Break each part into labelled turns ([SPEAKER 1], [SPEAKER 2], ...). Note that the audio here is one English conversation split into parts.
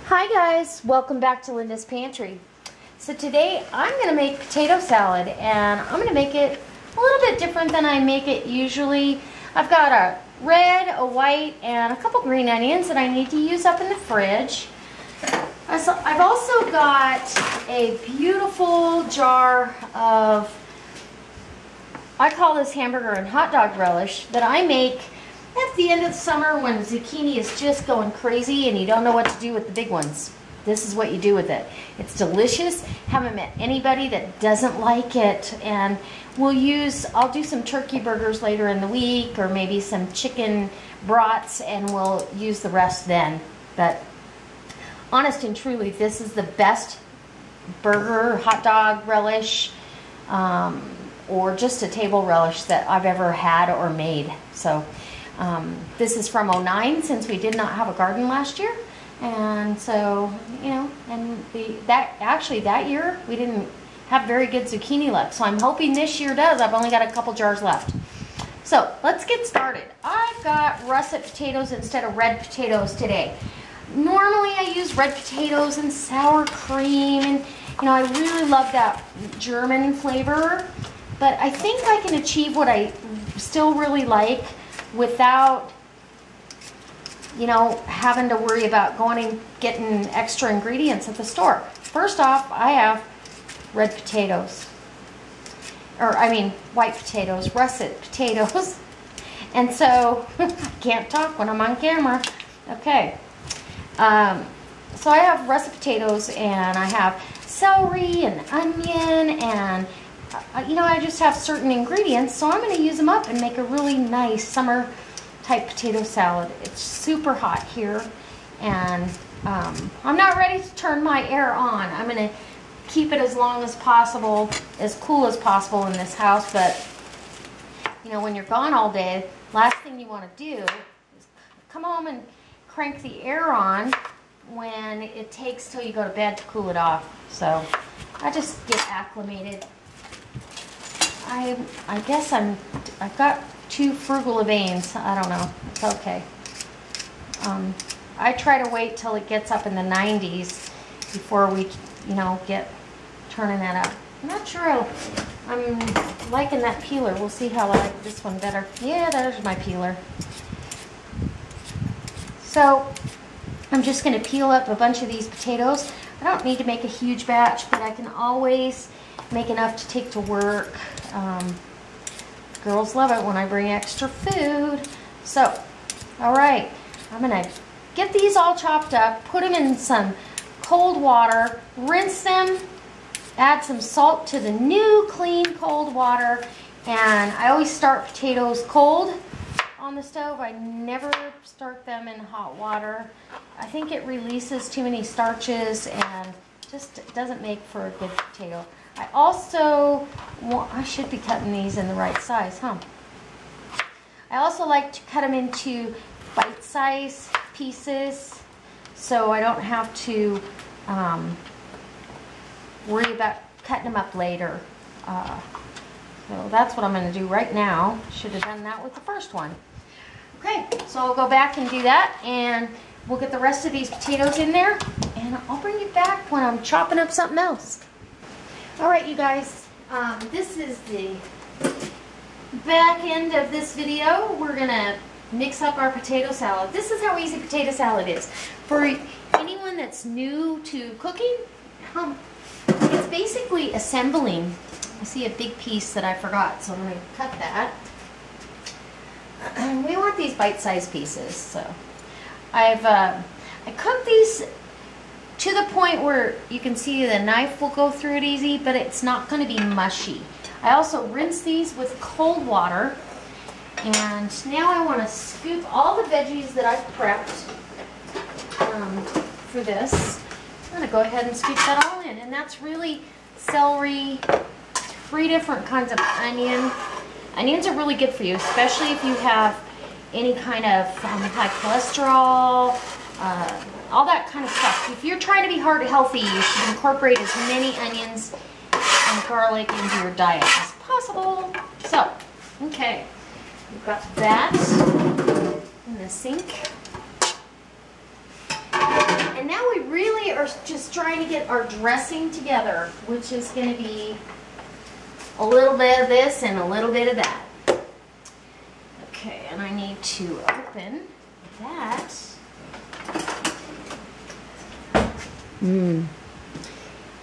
[SPEAKER 1] Hi guys, welcome back to Linda's Pantry. So today I'm going to make potato salad, and I'm going to make it a little bit different than I make it usually. I've got a red, a white, and a couple green onions that I need to use up in the fridge. I've also got a beautiful jar of, I call this hamburger and hot dog relish, that I make at the end of the summer when zucchini is just going crazy and you don't know what to do with the big ones. This is what you do with it. It's delicious. Haven't met anybody that doesn't like it. And I'll do some turkey burgers later in the week, or maybe some chicken brats, and we'll use the rest then. But honest and truly, this is the best burger, hot dog relish, or just a table relish that I've ever had or made. So this is from '09, since we did not have a garden last year. And so, you know, and that year we didn't have very good zucchini luck. So I'm hoping this year does. I've only got a couple jars left. So let's get started. I've got russet potatoes instead of red potatoes today. Normally I use red potatoes and sour cream, and you know, I really love that German flavor. But I think I can achieve what I still really like without, you know, having to worry about going and getting extra ingredients at the store. First off, I have red potatoes, or I mean white potatoes, russet potatoes. And so I can't talk when I'm on camera. Okay, so I have russet potatoes, and I have celery and onion, and you know, I just have certain ingredients, so I'm going to use them up and make a really nice summer type potato salad. It's super hot here, and I'm not ready to turn my air on. I'm going to keep it as long as possible, as cool as possible in this house. But you know, when you're gone all day, last thing you want to do is come home and crank the air on when it takes till you go to bed to cool it off. So I just get acclimated. I guess I've got too frugal of veins. I don't know. It's okay. I try to wait till it gets up in the 90s before we, you know, get turning that up. I'm not sure I'm liking that peeler. We'll see how I like this one better. Yeah, there's my peeler. So I'm just going to peel up a bunch of these potatoes. I don't need to make a huge batch, but I can always make enough to take to work. Girls love it when I bring extra food. So, all right, I'm gonna get these all chopped up, put them in some cold water, rinse them, add some salt to the new clean cold water, and I always start potatoes cold on the stove. I never start them in hot water. I think it releases too many starches and just doesn't make for a good potato. I also I should be cutting these in the right size, huh? I also like to cut them into bite-sized pieces, so I don't have to worry about cutting them up later. So that's what I'm going to do right now. Should have done that with the first one. Okay, so I'll go back and do that, and we'll get the rest of these potatoes in there, and I'll bring you back when I'm chopping up something else. Alright, you guys, this is the back end of this video. We're going to mix up our potato salad. This is how easy potato salad is. For anyone that's new to cooking, it's basically assembling. I see a big piece that I forgot, so I'm going to cut that. We want these bite-sized pieces. So I cooked these to the point where you can see the knife will go through it easy, but it's not going to be mushy. I also rinse these with cold water, and now I want to scoop all the veggies that I've prepped for this. I'm going to go ahead and scoop that all in, and that's really celery, 3 different kinds of onion. Onions are really good for you, especially if you have any kind of high cholesterol, all that kind of stuff. If you're trying to be heart healthy, you should incorporate as many onions and garlic into your diet as possible. So, okay, we've got that in the sink. And now we really are just trying to get our dressing together, which is going to be a little bit of this and a little bit of that. Okay, and I need to open that.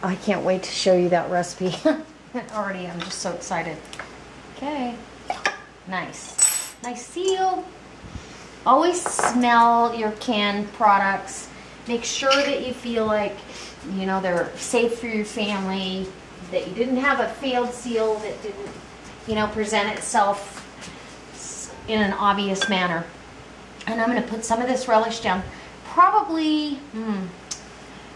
[SPEAKER 1] I can't wait to show you that recipe. Already, I'm just so excited. Okay, nice. Nice seal. Always smell your canned products. Make sure that you feel like, you know, they're safe for your family, that you didn't have a failed seal that didn't, you know, present itself in an obvious manner. And I'm going to put some of this relish down. Probably,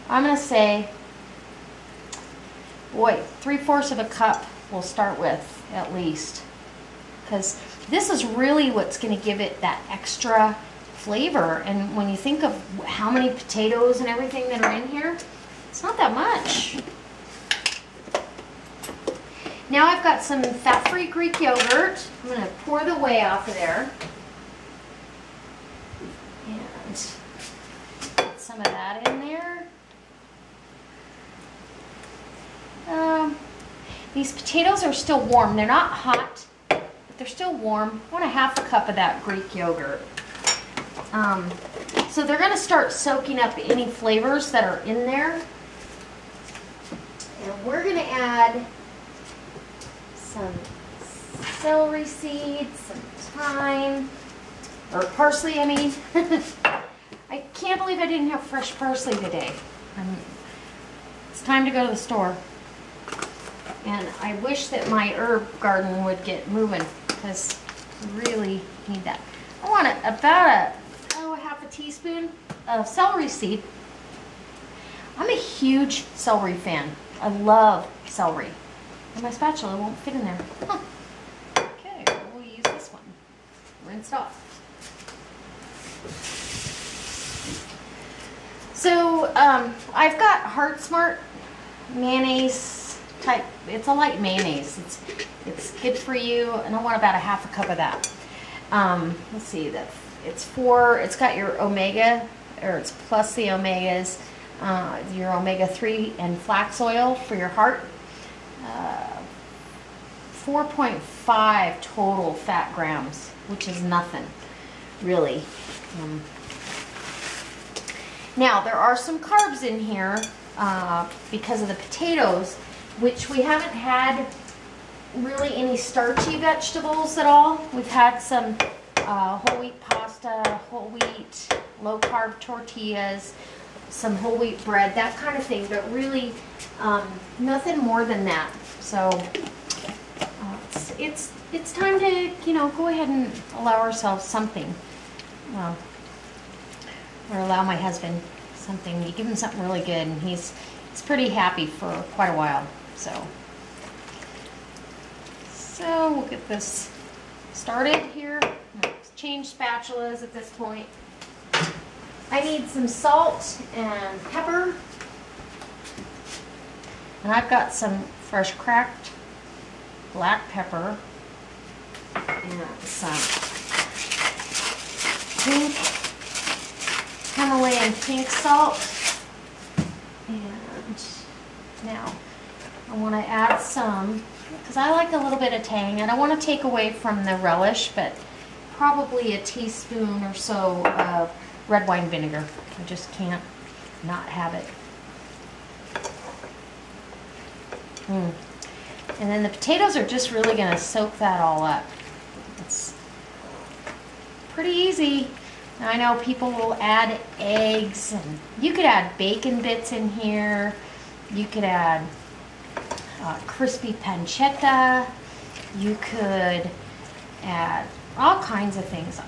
[SPEAKER 1] I'm going to say, boy, 3/4 of a cup we'll start with at least. Because this is really what's going to give it that extra flavor. And when you think of how many potatoes and everything that are in here, it's not that much. Now I've got some fat-free Greek yogurt. I'm going to pour the whey off of there. And put some of that in there. These potatoes are still warm. They're not hot, but they're still warm. I want a 1/2 cup of that Greek yogurt. So they're going to start soaking up any flavors that are in there. And we're going to add some celery seeds, some thyme, or parsley, I mean. I can't believe I didn't have fresh parsley today. It's time to go to the store. And I wish that my herb garden would get moving, because I really need that. I want about a 1/2 teaspoon of celery seed. I'm a huge celery fan. I love celery. And my spatula won't fit in there. Huh. Okay, we'll use this one. Rinse it off. So I've got Heart Smart mayonnaise type. It's a light mayonnaise. It's good for you, and I want about a 1/2 cup of that. Let's see, that it's got your omega, or it's plus the omegas, your omega-3 and flax oil for your heart. 4.5 total fat grams, which is nothing, really. Now, there are some carbs in here because of the potatoes, which we haven't had really any starchy vegetables at all. We've had some whole wheat pasta, whole wheat, low carb tortillas, some whole wheat bread, that kind of thing, but really nothing more than that. So it's time to, you know, go ahead and allow ourselves something. Or allow my husband something. You give him something really good, and he's pretty happy for quite a while. So we'll get this started here. Let's change spatulas at this point. I need some salt and pepper. And I've got some fresh cracked black pepper and some pink Himalayan pink salt. And now I want to add some, because I like a little bit of tang, and I want to take away from the relish, but probably a teaspoon or so of red wine vinegar. I just can't not have it. And then the potatoes are just really going to soak that all up. It's pretty easy. Now, I know people will add eggs, and you could add bacon bits in here. You could add crispy pancetta. You could add all kinds of things.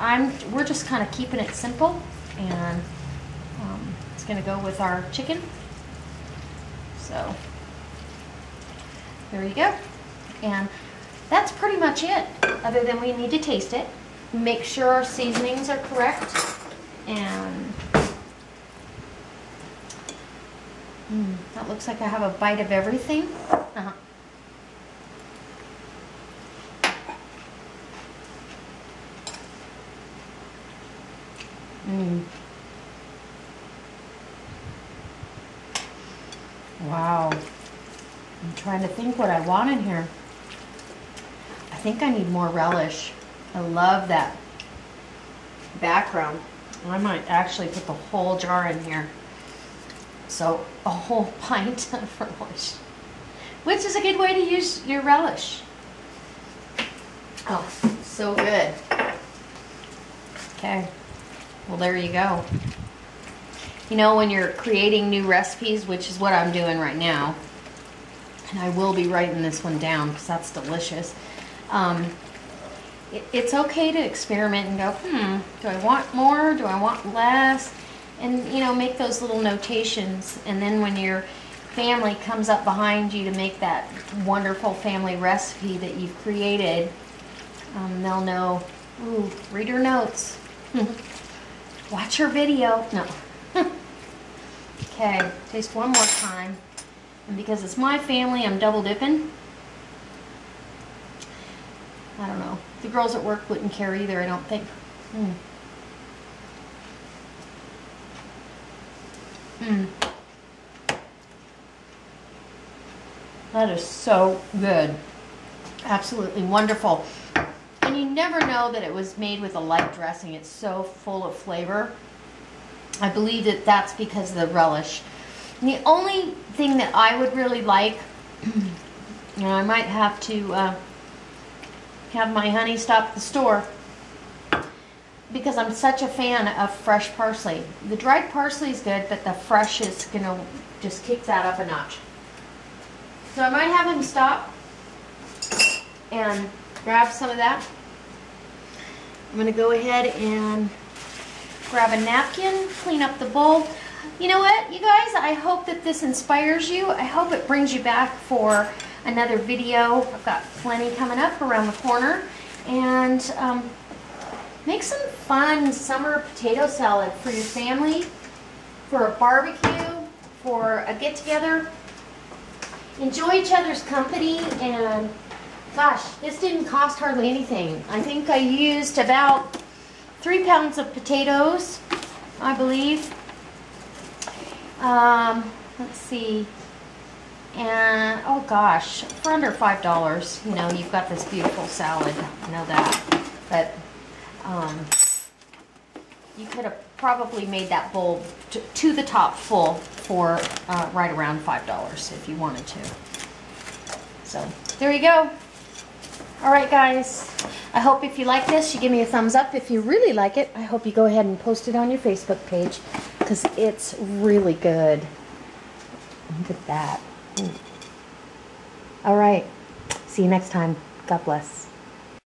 [SPEAKER 1] We're just kind of keeping it simple, and it's going to go with our chicken. So there you go. And that's pretty much it, other than we need to taste it. Make sure our seasonings are correct. And that looks like I have a bite of everything. Wow. I'm trying to think what I want in here. I think I need more relish. I love that background. I might actually put the whole jar in here. So a whole pint of relish, which is a good way to use your relish. Oh, so good. Okay, well there you go. You know, when you're creating new recipes, which is what I'm doing right now, and I will be writing this one down because that's delicious. It's okay to experiment and go, do I want more? Do I want less? And, you know, make those little notations. And then when your family comes up behind you to make that wonderful family recipe that you've created, they'll know, ooh, read her notes. Watch her video. No. Okay, taste one more time. And because it's my family, I'm double dipping. I don't know. The girls at work wouldn't care either, I don't think. That is so good. Absolutely wonderful. And you never know that it was made with a light dressing. It's so full of flavor. I believe that that's because of the relish. And the only thing that I would really like, you know, I might have to have my honey stop at the store because I'm such a fan of fresh parsley. The dried parsley is good, but the fresh is going to just kick that up a notch. So I might have him stop and grab some of that. I'm going to go ahead and grab a napkin, clean up the bowl. You know what, you guys, I hope that this inspires you. I hope it brings you back for another video. I've got plenty coming up around the corner. And make some fun summer potato salad for your family, for a barbecue, for a get-together. Enjoy each other's company, and gosh, this didn't cost hardly anything. I think I used about 3 pounds of potatoes, I believe. Let's see. And, oh gosh, for under $5, you know, you've got this beautiful salad. I know that. But you could have probably made that bowl to the top full for right around $5 if you wanted to. So, there you go. All right, guys. I hope if you like this, you give me a thumbs up. If you really like it, I hope you go ahead and post it on your Facebook page because it's really good. Look at that. All right. See you next time. God bless.